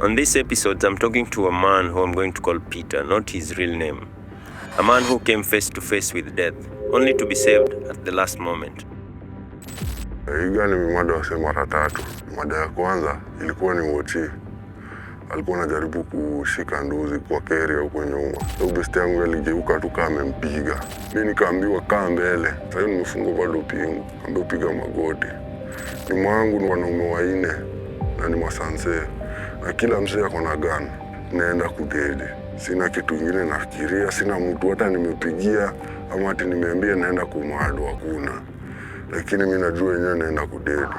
On this episode, I'm talking to a man who I'm going to call Peter, not his real name. A man who came face to face with death, only to be saved at the last moment. Igani mimada wase mara tatu. Mada ya kwanza ilikuwa ni Wochi. Alikuwa anajaribu kushika nduzi kwa keria huko nyuma. Besti yangu aligeuka tu kama amempiga. Mimi nikaambiwa kaa mbele. Sasa nimefungwa bado pingu. Kaambiwa piga magoti. Nyuma yangu ni wanaume wanne na ni masanse. Na kila mzee ako na gun. Naenda kudedi. Sina kitu kingine nafikiria, sina mtu hata nimepigia ama ati nimeambia naenda kumado hakuna. Lakini mimi najua yenyewe naenda kudedi.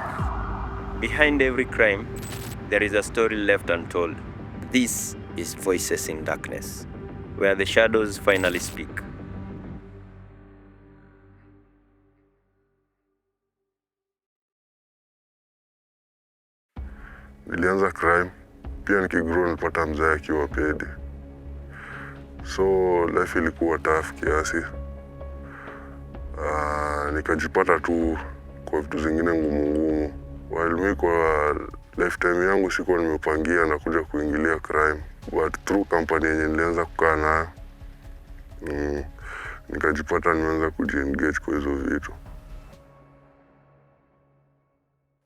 Behind every crime, there is a story left untold. This is Voices in Darkness, where the shadows finally speak. Nilianza crime, pia nikigrow nilipata mzee akiwa pedi. So life ilikuwa tough kiasi. Nikajipata tu kwa vitu zingine ngumu. While mimi kwa lifetime yangu sikuwa nimepangia na kuja kuingilia crime. But through company yenye nilianza kukaa nayo, nikajipata nimeanza kujiengage kwa hizo vitu.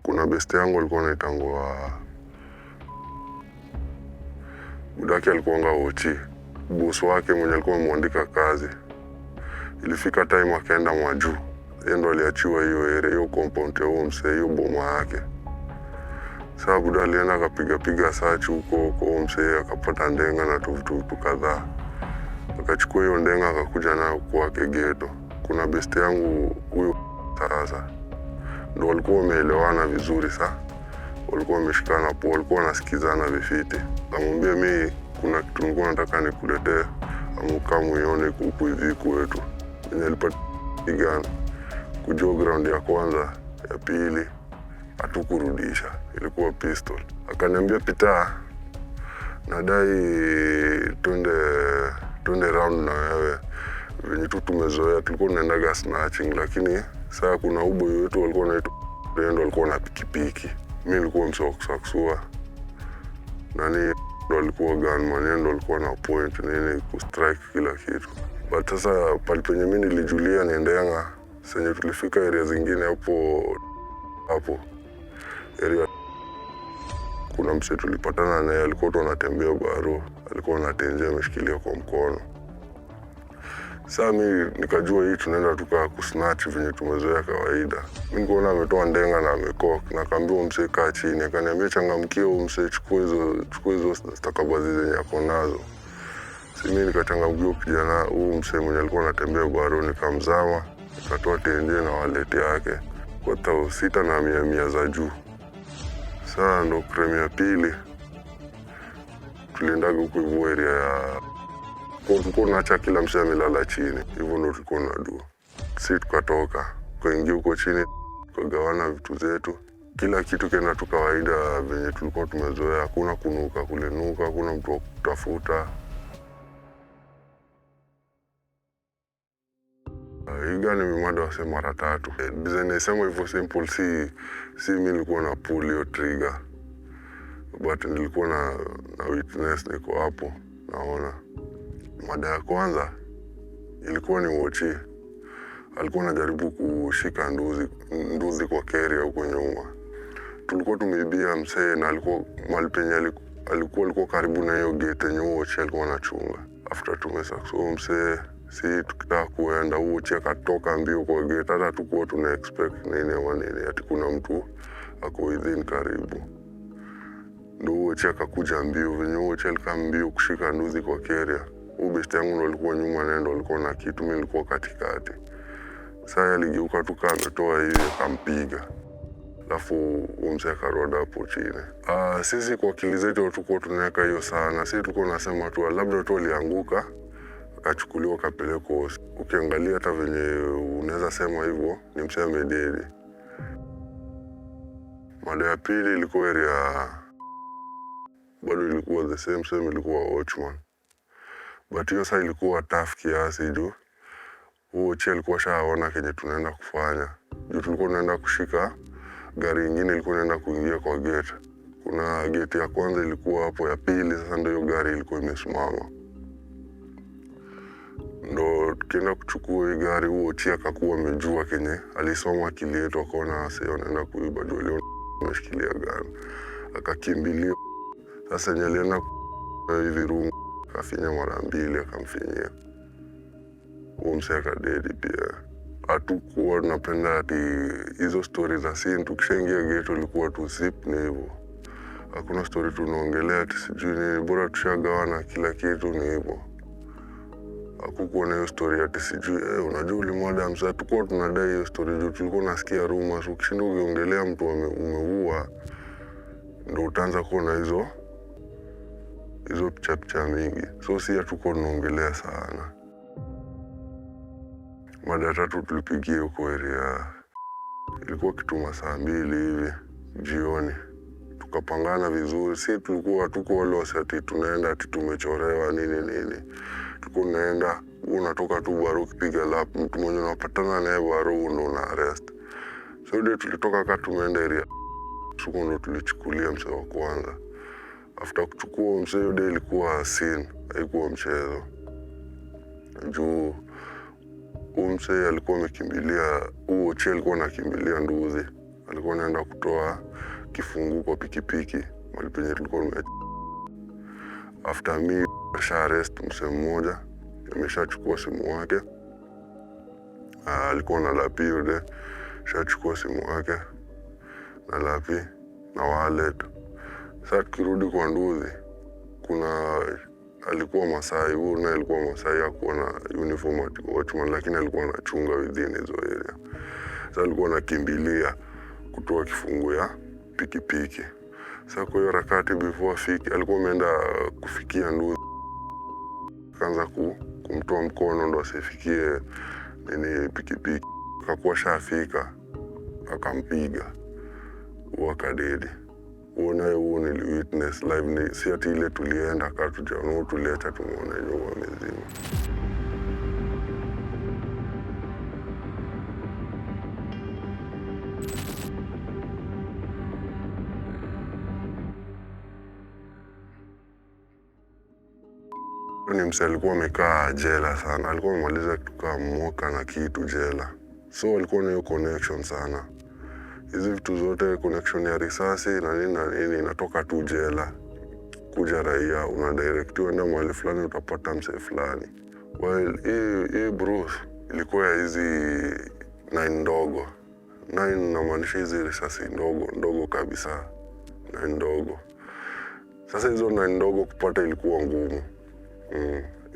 Kuna besti yangu alikuwa anaitangwa budaki alikuwanga Wochi. Boss wake mwenye alikuwa amemwandika kazi. Ilifika time akaenda Mwaju. Yeye ndo aliachiwa hiyo area, hiyo compound ya huo msee, hiyo boma yake. Sasa buda alienda akapiga search huko msee, akapata ndenga na vitu kadhaa. Akachukua hiyo ndenga akakuja nayo kwake ghetto. Kuna besti yangu huyo sasa. Ndo walikuwa wameelewana vizuri sana. Walikuwa wameshikana hapo, walikuwa wanasikizana vifiti. Namwambia mimi kuna kitu nilikuwa nataka nikuletee, amuka muione huku hivi kwetu. Mwenye alipata pigana kujua ground ya kwanza, ya pili hatukurudisha, ilikuwa pistol. Akaniambia Peter, nadai twende round na wewe. Venye tu tumezoea tulikuwa tunaendaga snatching, lakini saa kuna ubo yetu walikuwa wanaitwa ndo walikuwa na pikipiki. Mimi nilikuwa msaksua. Nani ndo alikuwa gunman, ndo alikuwa na point nini kustrike kila kitu. But sasa palipenye mimi nilijulia niendenga, senye tulifika area zingine hapo area. Kuna mse tulipatana naye alikuwa tu anatembea baro, alikuwa anatenjea ameshikilia kwa mkono. Sasa mimi nikajua hii tunaenda tuka kusnatch venye tumezoea kawaida. Mimi nikaona ametoa ndenga na amekok, na kaambia mse kaa chini, akaniambia changamkia mse, chukua hizo stakabadhi zenye ako nazo. Mimi nikachangamkia kijana huyu mse mwenye alikuwa anatembea baro, nikamzama, nikatoa tenje na wallet yake kwa 600 za juu. Sasa ndo crime ya pili. Tuliendaga huko hivyo area ya tulikuwa tunaacha kila msee amelala chini. Hivyo ndo tulikuwa tunadua. Sisi tukatoka, tukaingia huko chini, tukagawana vitu zetu. Kila kitu kenda tu kawaida venye tulikuwa tumezoea. Hakuna kunuka kulenuka, hakuna mtu wa kutafuta. Igani mimada wase mara tatu. Design naisema hivyo simple, si mimi nilikuwa na pull hiyo trigger. But nilikuwa na witness niko hapo, naona. Mada ya kwanza ilikuwa ni Wochi. Alikuwa anajaribu kushika nduzi kwa keria huko nyuma. Tulikuwa tumeibia msee na alikuwa mahali penye alikuwa karibu na hiyo gate yenye Wochi alikuwa anachunga. After tumesakso msee, si tukitaka kuenda Wochi akatoka mbio kwa gate, hata tukuwa tuna expect nini ama nini, ati kuna mtu ako within karibu. Ndo Wochi akakuja mbio, venye Wochi alikaa mbio kushika nduzi kwa keria. Besti yangu ndo alikuwa nyuma na ndo alikuwa na kitu, mimi nilikuwa katikati. Sasa aligeuka tu kama ametoa hivi akampiga. Alafu mzee akaroda hapo chini. Sisi kwa akili zetu tulikuwa tunaweka hiyo sana. Sisi tulikuwa tunasema tu labda tu alianguka akachukuliwa kapeleko. Ukiangalia hata venye unaweza sema hivyo ni mzee amededi. Mada ya pili ilikuwa area bado ilikuwa the same ilikuwa watchman. But hiyo saa ilikuwa tough kiasi juu. Wochi alikuwa shaona kenye tunaenda kufanya. Juu tulikuwa tunaenda kushika gari ingine ilikuwa inaenda kuingia kwa gate. Kuna geti ya kwanza ilikuwa hapo, ya pili sasa ndio hiyo gari ilikuwa imesimama. Ndo tukienda kuchukua hii gari, huo Chia akakuwa amejua kenye alisoma akili yetu, akaona sasa wanaenda kuiba, juu leo ameshikilia gari akakimbilia. Sasa yenye alienda hivi rungu akafinya mara 2 akamfinyia huo msee akadedi pia. Hatukuwa tunapenda ati hizo stori za scene, tukishaingia gate ulikuwa tu zip ni hivyo. Hakuna story tunaongelea ati sijui nini, bora tushagawana kila kitu ni hivyo. Hakukuwa na hiyo story ati sijui unajua ulimwada msa. Tukuwa tunadai hiyo story juu tulikuwa nasikia rumors. Ukishinda ukiongelea mtu umeua, ndo utaanza kuona hizo picha mingi. So si hatukuwa tunaongelea sana. Mada 3 tulipigia huko area. Ilikuwa kitu masaa 2 hivi jioni. Tukapangana vizuri. Si tulikuwa hatuko wale ati tunaenda ati tumechorewa nini. Tulikuwa tunaenda, unatoka tu baro ukipiga lap, mtu mwenye unapatana naye baro ndo una arrest. So ndio tulitoka kama tumeenda area. Suko ndo tulichukulia msee wa kwanza. After kuchukua msee ndio ilikuwa scene, haikuwa mchezo. Juu msee alikuwa amekimbilia, Chia alikuwa anakimbilia Nduzi. Alikuwa anaenda kutoa kifungu kwa pikipiki mahali penye tulikuwa after me arrest msee mmoja, ameshachukua simu yake. Alikuwa na lapi yule, shachukua simu yake na lapi na wallet. Sasa tukirudi kwa Nduzi, alikuwa Masai, huyu na alikuwa Masai, hakuwa na uniform watchman, lakini alikuwa anachunga within hizo area. Sasa alikuwa anakimbilia kutoa kifungu ya pikipiki. Sasa kwa hiyo harakati before afike, alikuwa ameenda kufikia Nduzi. Akaanza kumtoa mkono ndo asifikie pikipiki. Akakuwa shafika, akampiga. Akadedi. Huo niliwitness live, si ati ile tulienda katujaona, tuliacha tumuone nyuma mzima. Ni msee alikuwa amekaa jela sana, alikuwa amemaliza kukaa mwaka na kitu jela. So alikuwa na hiyo connection sana. Hizi vitu zote, connection ya risasi na nini inatoka tu jela. Kuja raia, unadirectiwa enda mahali fulani utapata msee fulani. Well, hii Bruce ilikuwa ya hizi 9 ndogo. 9 namaanisha hizi risasi ndogo kabisa. 9 ndogo. Sasa hizo 9 ndogo kupata ilikuwa ngumu.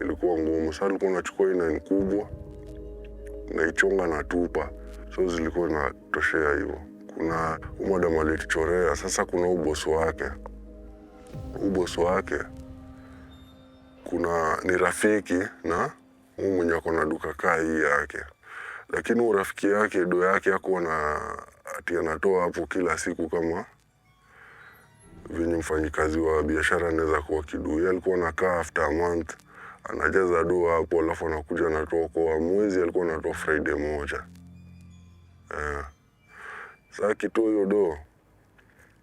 Ilikuwa ngumu. Sasa alikuwa anachukua hii 9 kubwa naichonga na tupa. So zilikuwa inatoshea hivyo. Kuna madam alituchorea. Sasa kuna ubosi wake. Ubosi wake ni rafiki na mwenye ako na duka kaa hii yake. Lakini urafiki yake, do yake hakuwa na ati anatoa hapo kila siku kama venye mfanyikazi wa biashara anaweza kuwa kidu. Alikuwa anakaa after a month, anajaza do hapo, alafu anakuja anatoa kwa mwezi, alikuwa anatoa Friday moja. Sasa kitu hiyo do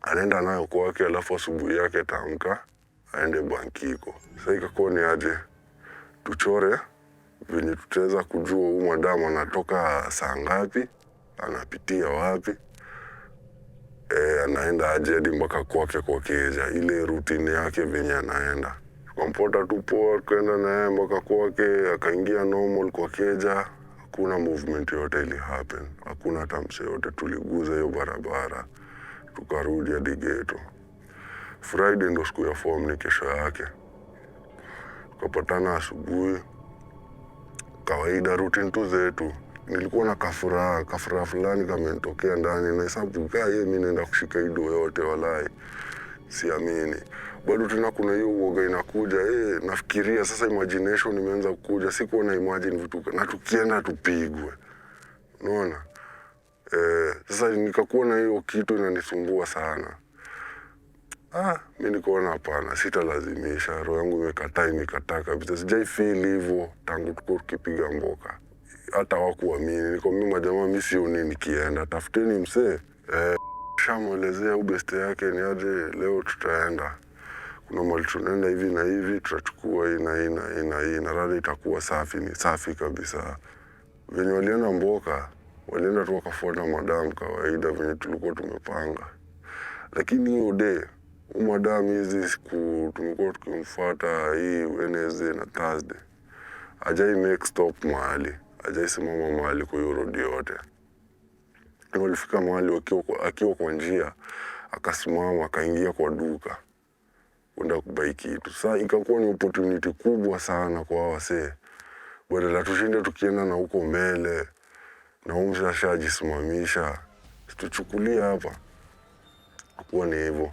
anaenda nayo kwake, alafu asubuhi yake taamka aende bankiko. Sasa ikakuwa ni aje tuchore venye tutaweza kujua huyu madamu anatoka saa ngapi, anapitia wapi, anaenda aje hadi mpaka kwake kwa keja, ile routine yake venye anaenda. Tukampota tu poa, tukaenda naye mpaka kwake, akaingia normal kwa keja. Hakuna movement yote ili happen, hakuna hata msee yote. Tuliguza hiyo barabara, tukarudi hadi ghetto. Friday ndo siku ya form, ni kesho yake. Tukapatana asubuhi, kawaida routine tu zetu. Nilikuwa na kafuraha fulani kamenitokea ndani, na hesabu mimi naenda kushika ido yote, walai siamini. Bado tena kuna hiyo uoga inakuja, nafikiria sasa, imagination imeanza kukuja. Sikuwa na imagine vitu na tukienda tupigwe. Unaona? Sasa nikakuwa na hiyo kitu inanisumbua sana. Mimi nikaona hapana, sitalazimisha. Roho yangu imekataa kabisa. Sijai feel hivyo tangu tukipiga mboka. Hata hawakuamini. Nikamwambia majamaa, mimi sioni nikienda. Tafuteni msee. ashamwelezea ubeste yake ni aje, leo tutaenda, kuna mahali tunaenda hivi na hivi, tutachukua hii na hii na hii na hii, na rada itakuwa safi, ni safi kabisa. Venye walienda mboka, walienda tu wakafuata madam kawaida venye tulikuwa tumepanga. Lakini hiyo de, madam hizi siku tumekuwa tukimfuata hii Wednesday na Thursday, hajai make stop mahali, hajai simama mahali kwa hiyo road yote. Walifika mahali akiwa kwa njia, akasimama, akaingia kwa duka kwenda kubai kitu. Sasa ikakuwa ni opportunity kubwa sana kwa hawa wasee. Badala tushinde tukienda na huko mbele, na umsa ashajisimamisha, tuchukulie hapa. Hakuwa ni hivyo.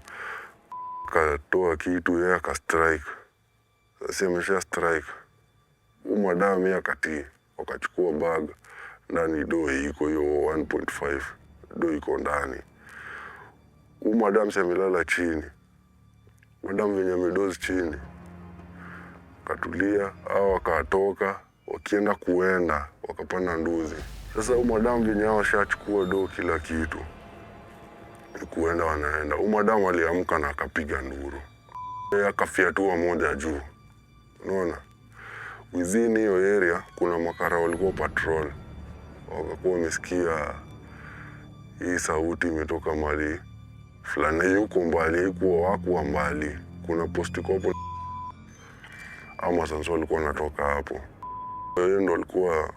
Akatoa kitu, yeye akastrike. Sasa amesha strike. Madam yeye akatii, wakachukua bag, ndani do iko hiyo 1.5, do iko ndani. Madam amelala chini. Madam venye amedozi chini, katulia, au wakatoka, wakienda kuenda, wakapanda nduzi. Sasa madam venye hao shachukua do kila kitu, ni kuenda wanaenda. Madam aliamka na akapiga nduru. Yeye akafiatua moja juu. Unaona? Within hiyo area kuna makara walikuwa patrol. Wakakuwa wamesikia hii sauti imetoka mahali fulani yuko mbali, yuko hakuwa mbali. Kuna posti kopo ama sanso alikuwa anatoka hapo. Yeye ndo alikuwa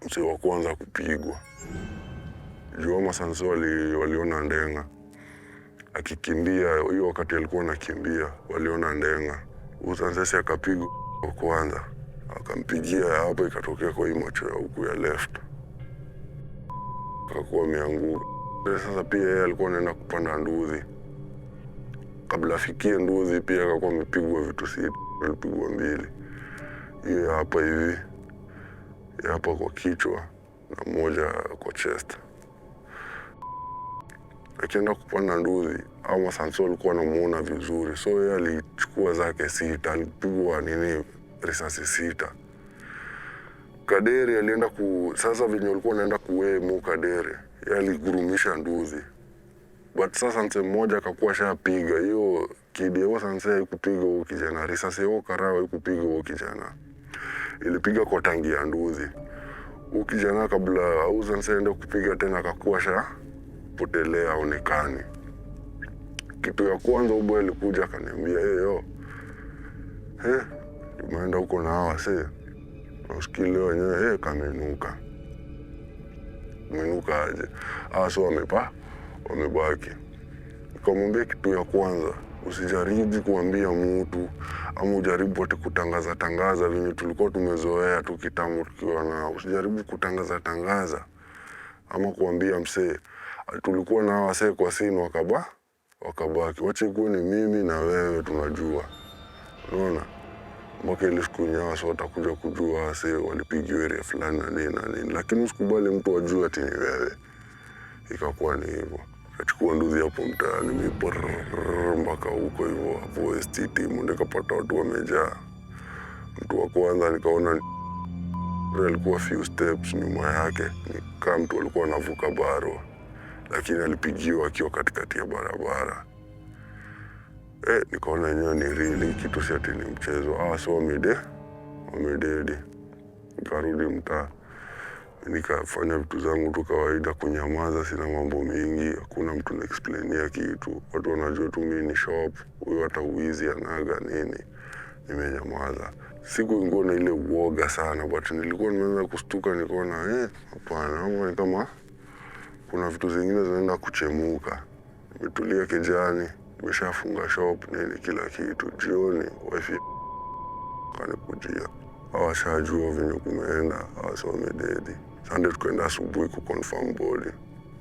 mse wa kwanza kupigwa. Juu ama sanso waliona ndenga akikimbia, hiyo wakati alikuwa anakimbia waliona ndenga. Usansesi akapigwa wa kwanza, akampigia hapo, ikatokea kwa hii macho ya huku ya left, akakuwa ameanguka. Sasa pia yeye alikuwa anaenda kupanda nduzi. Kabla afikie nduzi pia akakuwa amepigwa vitu 6, alipigwa 2. Hiyo hapa hivi, hapa kwa kichwa na moja kwa chest. Akienda kupanda nduzi, ama sanso alikuwa anamuona vizuri, so yeye alichukua zake 6, alipigwa risasi 6. Kaderi alienda sasa venye alikuwa anaenda kuwemo Kaderi, yeye aligurumisha nduzi. But sasa nse mmoja akakuwa shapiga hiyo kidi, hiyo sanse haikupiga huo kijana, risasi hiyo karawa haikupiga huo kijana, ilipiga kwa tangi ya nduzi. Huo kijana kabla au sanse aende kupiga tena akakuwa potelea onekani. Kitu ya kwanza ubo alikuja akaniambia, umeenda huko na hawa se, usikile wenyewe, kamenuka. Umenuka aje? So wamebaki. Nikamwambia kitu ya kwanza, usijaribu kuambia mtu, ama ujaribu ati kutangaza venye tulikuwa tumezoea tu kitambo tukiwa nao. Usijaribu kutangaza ama kuambia msee, tulikuwa na wasee kwa sini wakabaki. Wache kuwa ni mimi na wewe tunajua. Unaona? Mwaka ile siku nyawa so watakuja kujua wasee walipigiwa area fulani na nini. Lakini usikubali mtu ajue ati ni wewe. Ikakuwa ni hivyo. Kachukua nduzi hapo mtaani, mpaka huko hivyo hapo STT, nikapata watu wamejaa. Mtu wa kwanza nikaona alikuwa few steps nyuma yake, ni kama mtu alikuwa anavuka baro, lakini alipigiwa akiwa katikati ya barabara. Nikaona yenyewe ni real, kitu si ati ni mchezo. So wamededi. Nikarudi mtaa, nikafanya vitu zangu tu kawaida, kunyamaza, sina mambo mengi, hakuna mtu na-explainia kitu. Watu wanajua tu mimi ni shop, huyo hata uwizi anaga nini. Nimenyamaza. Siku ingo na ile uoga sana, but nilikuwa nimeanza kustuka, nikaona hapana, ama ni kama kuna vitu zingine zinaenda kuchemuka. Nimetulia kijani, nimeshafunga shop nini kila kitu. Jioni wifi kanikujia, hawashajua venye kumeenda, hawasa wamededi. Sunday tukaenda asubuhi kuconfirm body,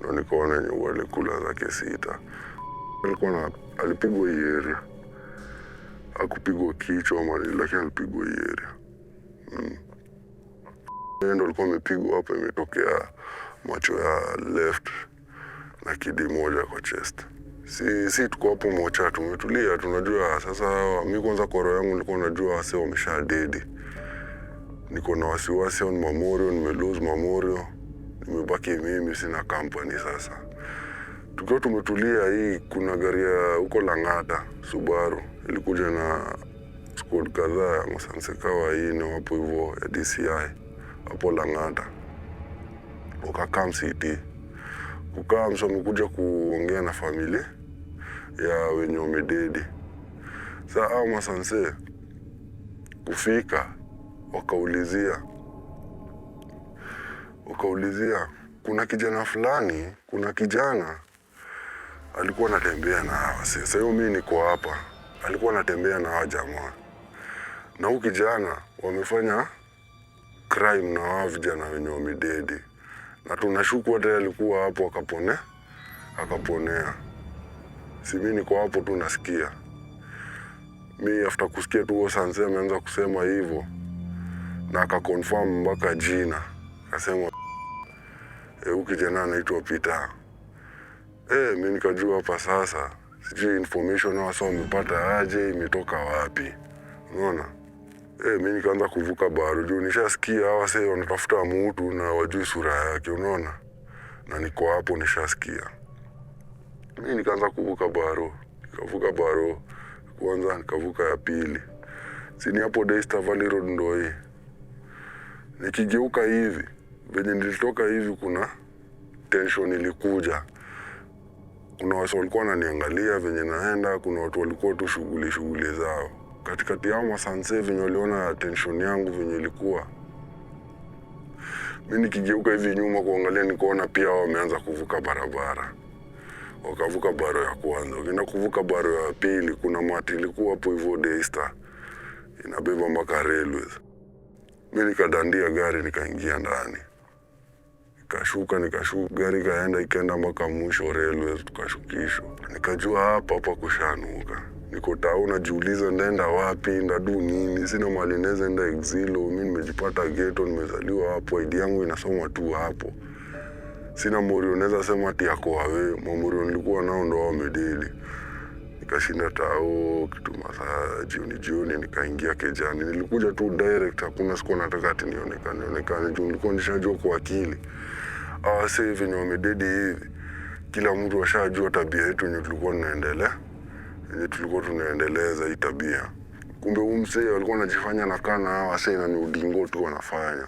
na nikaona yenye walikula zake 6. Alipigwa hii area, hakupigwa kichwa mali, lakini alipigwa hii area. Ndo alikuwa amepigwa hapa, imetokea macho ya left na kidi moja kwa chest. Si tuko hapo mocha, tumetulia, tunajua sasa. Mimi kwanza kwa roho yangu nilikuwa najua wase wamesha dedi. Niko na wasiwasi on memorial, nimelose memorial, nimebaki mimi, sina company sasa. Tukiwa tumetulia hii, kuna gari ya huko Lang'ata, Subaru, ilikuja na squad kadhaa ya masanse kawa hii wapo hivyo ya DCI hapo Lang'ata. Wakakaa City. Kukaa mso wamekuja kuongea na familia ya wenye wamededi. Saa hao masanse kufika wakaulizia kuna kijana fulani, kuna kijana alikuwa anatembea na hawa. Sasa hiyo mimi niko hapa. Alikuwa anatembea na hawa jamaa. Na huyu kijana wamefanya crime na hawa vijana wenye wamededi. Na tunashuku hata alikuwa hapo akaponea. Si mimi niko hapo tu nasikia. Mimi after kusikia tu huo sanse ameanza kusema hivyo. Na akakonfirm mpaka jina. Akasema huyu kijana anaitwa Peter. Mimi nikajua hapa sasa. Sijui information hao wamepata aje, imetoka wapi. Unaona? Mimi nikaanza kuvuka baro juu nishasikia hawa sasa wanatafuta mtu na wajui sura yake, unaona? Na niko hapo nishasikia. Mimi nikaanza kuvuka baro. Nikavuka baro kwanza, nikavuka ya pili. Sini hapo Daystar Valley Road ndo hii. Nikigeuka hivi, venye nilitoka hivi kuna tension ilikuja. Kuna watu walikuwa wananiangalia venye naenda, kuna watu walikuwa tu shughuli zao. Katikati yao masanse venye waliona tension yangu venye ilikuwa. Mimi nikigeuka hivi nyuma kuangalia nikaona pia wao wameanza kuvuka barabara. Wakavuka baro ya kwanza. Wakaenda kuvuka baro ya pili, kuna mati ilikuwa hapo hivyo Daystar. Inabeba mpaka railways. Mimi nikadandia gari nikaingia ndani. Nikashuka gari ikaenda mpaka mwisho railways tukashukishwa. Nikajua hapa kushanuka. Niko tao najiuliza ndaenda wapi, ndadu nini, sina mali naweza enda exilo, mimi nimejipata ghetto, nimezaliwa hapo, ID yangu inasoma tu hapo. Sina morio naweza sema ati yako wawe, mamorio nilikuwa nao ndo wamededi. Nikashinda tao kitu masaa jioni nikaingia kejani. Nilikuja tu direct, hakuna siku nataka ati nionekane juu nilikuwa nishajua kwa akili. Sasa hivi venye wamededi hivi, kila mtu ashajua tabia yetu yenye tulikuwa tunaendeleza hii tabia. Kumbe huyu msee alikuwa anajifanya nakaa na hawa sasa na ni udingo tu wanafanya.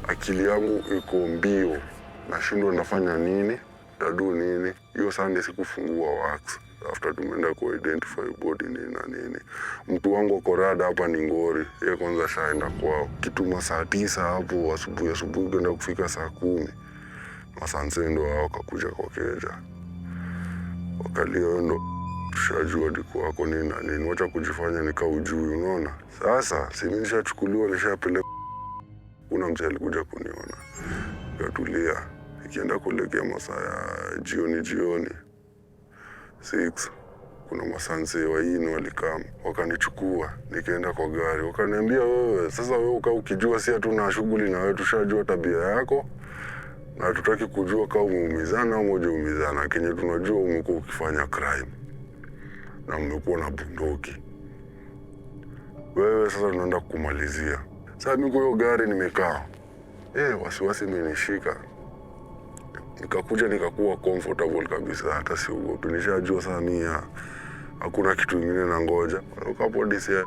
Akili yangu iko mbio. Nashindwa nafanya nini? Tadu nini? Hiyo Sunday sikufungua wax. After tumeenda ku identify body nini na nini. Mtu wangu ako rada hapa ni Ngori. Yeye kwanza shaenda kwao. Kitu masaa 9 hapo asubuhi kwenda kufika saa 10. Masanse ndo hao wakakuja kwa keja. Wakalia ndo tushajua diko wako nini na nini. Wacha kujifanya nika ujui, unaona? Sasa si mimi nishachukuliwa nishapeleka. Kuna mzee alikuja kuniona. Nikatulia. Nikienda kuelekea masaa ya jioni 6, kuna masanse waini walikam wakanichukua, nikaenda kwa gari. Wakaniambia wewe ukijua si hatuna shughuli na wewe, tushajua tabia yako na hatutaki kujua kama umeumizana au hujaumizana. Kenye tunajua umekuwa ukifanya crime na umekuwa na bunduki. Wewe sasa tunaenda kumalizia. Sasa mimi kwa hiyo gari nimekaa. Wasiwasi imenishika. Nikakuja nikakuwa comfortable kabisa, hata siogopi. Nishajua sasa mimi hakuna kitu kingine na ngoja. Hapo DCI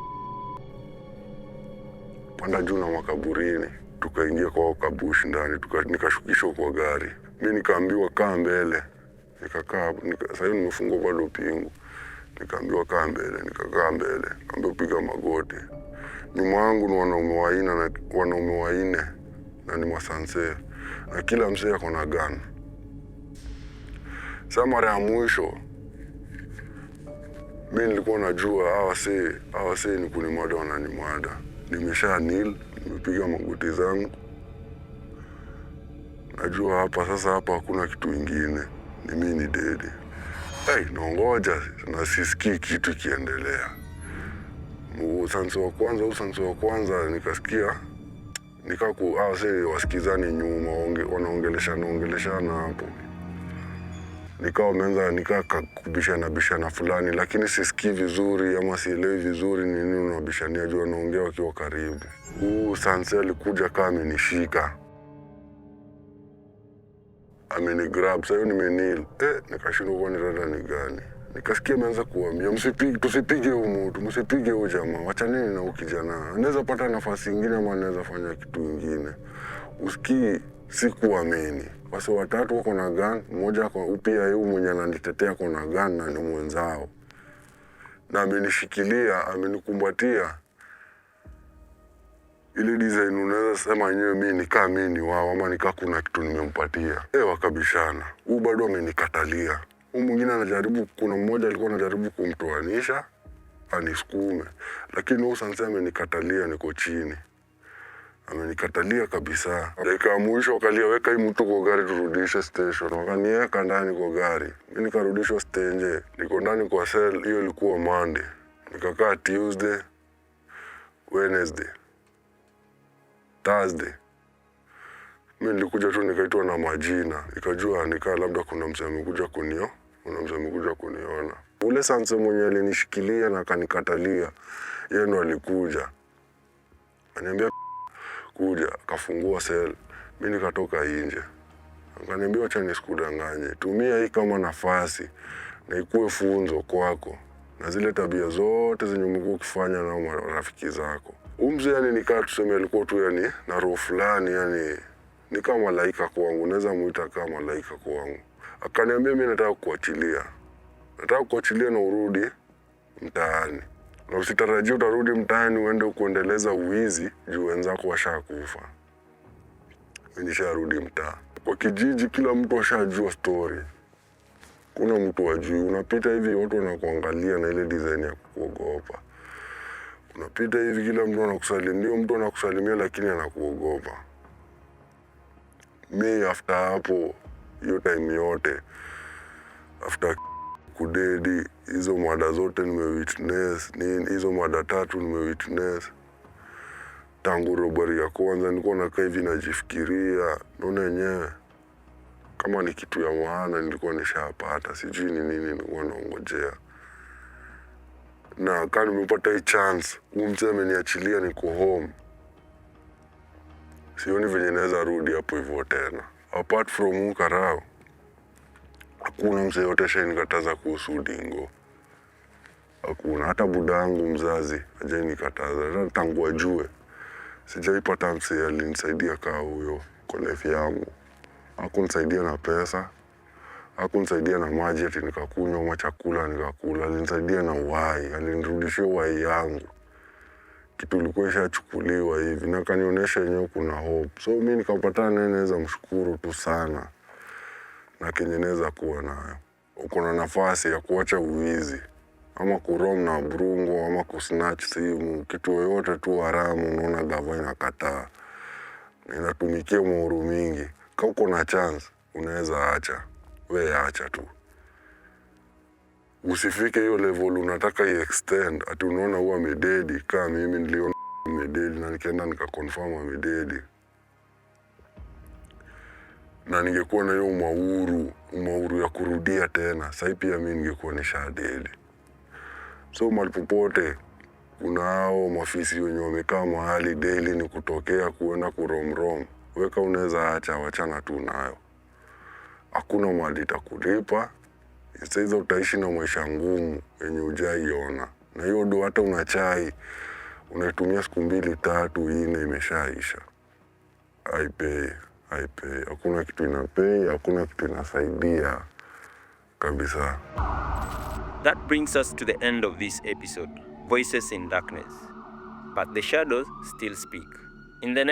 panda juu na makaburini, tukaingia kwa kabushi ndani, nikashukishwa kwa gari. Mimi nikaambiwa kaa mbele. Nikakaa, sasa hivi nimefungwa bado pingu. Nikaambiwa kaa mbele, nikakaa mbele. Kaambiwa piga magoti. Nyuma yangu ni wanaume waine na ni masanse. Na kila msee ako na gun. Sasa mara ya mwisho mimi nilikuwa najua hawa see ni kunimada wananimada. Nimesha kneel, nimepiga magoti zangu. Najua hapa sasa hakuna kitu ingine. Ni mimi ni dedi. Naongoja na sisikii kitu kiendelea. Usanse wa kwanza nikasikia hawa see wasikizani nyuma, wanaongeleshana hapo. Nikawa kubishana fulani, lakini sisikii vizuri ama sielewi vizuri ni nini unabishania juu wanaongea wakiwa karibu. Sanse alikuja kama amenishika. amenigrab, sasa nimenil. Nikashindwa kwani rada ni gani. Nikasikia ameanza kuambia tusipige huyu mtu, msipige huyu jamaa, wachaneni na huyu kijana. Anaweza pata nafasi nyingine ama anaweza fanya kitu kingine. Usikii, sikuamini. Wase watatu wako na gun, mmoja kwa pia yeye mwenye ananitetea kwa na gun na ni mwenzao. Na amenishikilia, amenikumbatia. Ile design unaweza sema yenyewe mimi nikaa mimi ni wao ama nikaa kuna kitu nimempatia. Wakabishana. Huyu bado amenikatalia. Huyu mwingine anajaribu, kuna mmoja alikuwa anajaribu kumtoanisha anisukume. Lakini huyu sasa amenikatalia, niko chini. Amenikatalia kabisa. Dakika ya mwisho wakalia, weka hii mtu kwa gari turudishe station. Wakaniweka ndani kwa gari. Mimi nikarudishwa stage. Niko ndani kwa cell, hiyo ilikuwa Monday. Nikakaa Tuesday, Wednesday, Thursday. Mimi nilikuja tu nikaitwa na majina. Nikajua nikaa labda kuna msee amekuja kuniona. Ule sanse mwenye alinishikilia na akanikatalia, yeye ndo alikuja. Ananiambia kuja, akafungua cell. Mimi nikatoka nje. Akaniambia acha nisikudanganye. Tumia hii kama nafasi na ikuwe funzo kwako. Na zile tabia zote zenye umekuwa ukifanya na marafiki zako. Mzee yani nikaa tuseme alikuwa tu yani na roho fulani yani ni kama malaika kwangu, naweza muita kama malaika kwangu. Akaniambia mimi nataka kuachilia. Nataka kuachilia na urudi mtaani. Na usitarajie utarudi mtaani uende kuendeleza uwizi juu wenzako washakufa. Mimi nisharudi mtaa. Kwa kijiji kila mtu ashajua story. Kuna mtu wajui, unapita hivi watu wanakuangalia na ile design ya kuogopa. Unapita hivi kila mtu anakusalimia, mtu anakusalimia lakini anakuogopa. Mimi after hapo, hiyo time yote, after kudedi, hizo mada zote nimewitness, hizo mada 3 nimewitness. Tangu robari ya kwanza nilikuwa nakaa hivi najifikiria, naona yenyewe kama ni kitu ya maana nilikuwa nishapata, sijui ni nini nilikuwa naongojea. Na kama nimepata hii chance, mzee ameniachilia niko home. Sioni venye naweza rudi hapo hivyo tena. Apart from Karao, hakuna mzee yote shanikataza kuhusu dingo. Hakuna, hata budangu mzazi hajanikataza. Hata tangu ajue, sijaipata mzee alinisaidia kaa huyo kwa life yangu. Hakunisaidia na pesa, hakunisaidia na maji ati nikakunywa ama chakula nikakula. Alinisaidia na uhai, alinirudishia uhai yangu. Kitu ilikuwa ishachukuliwa hivi na kanionyesha yenyewe kuna hope. So mimi nikapatana naye, naweza mshukuru tu sana na kenye naweza kuwa nayo. Uko na nafasi ya kuacha uwizi ama kurom na brungo ama kusnatch simu, kitu yoyote tu haramu unaona gava inakataa. Inatumikia mauru mingi. Kama uko na chance unaweza acha. Wewe acha tu. Usifike hiyo level unataka i-extend. Ati unaona huwa amededi. Kama mimi niliona amededi na nikaenda nikakonfirm amededi. Na ningekuwa na hiyo umauru ya kurudia tena. Sasa pia mimi ningekuwa nishadedi. So mahali popote kuna hao mafisi wenye wamekaa mahali daily ni kutokea kuenda kuromrom. Weka unaweza acha, wachana tu nayo. Hakuna mahali itakulipa. Sasa utaishi na maisha ngumu yenye hujaiona. Na hiyo ndo hata una chai unaitumia siku 2, 3, 4 imeshaisha. Haipei. Hakuna kitu inapei, hakuna kitu inasaidia kabisa. That brings us to the end of this episode, Voices in Darkness. But the shadows still speak. In the